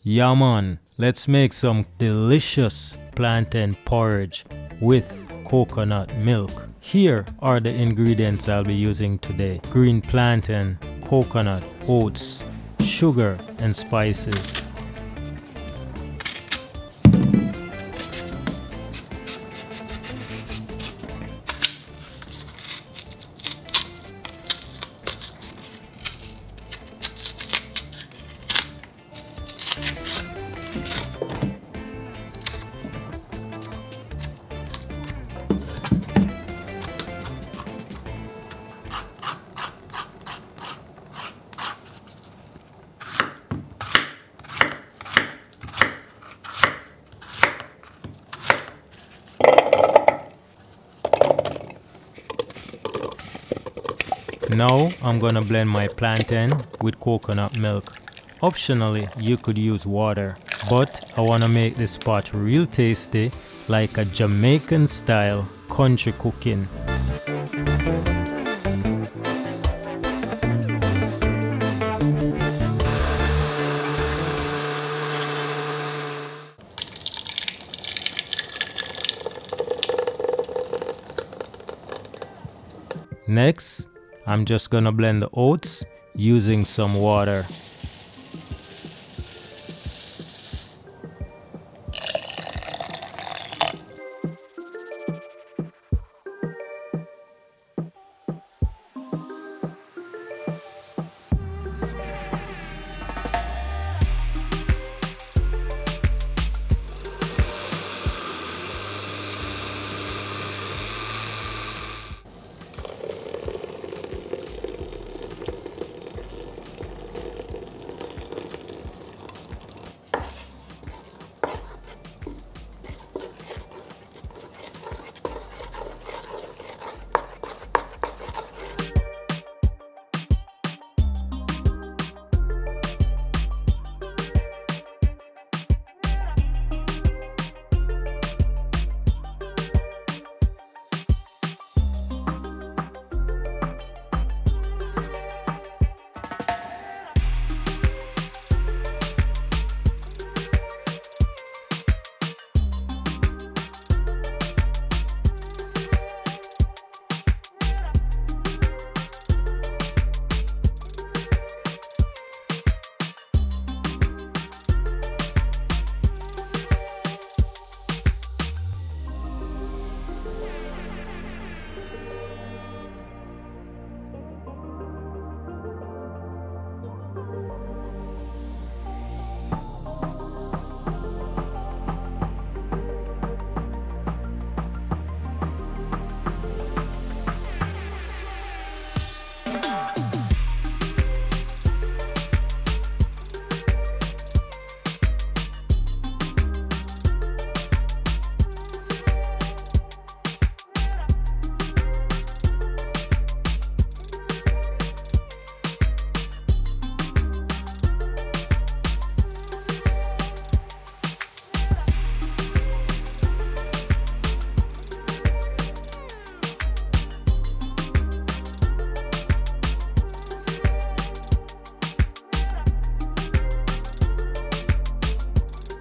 Yeah man, let's make some delicious plantain porridge with coconut milk. Here are the ingredients I'll be using today: green plantain, coconut, oats, sugar and spices. Now I'm gonna blend my plantain with coconut milk. Optionally, you could use water, but I wanna make this pot real tasty, like a Jamaican style country cooking. Next, I'm just gonna blend the oats using some water.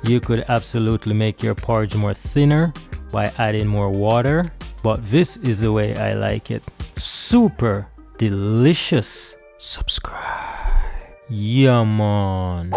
You could absolutely make your porridge more thinner by adding more water, but this is the way I like it. Super delicious. Subscribe. Yeah man.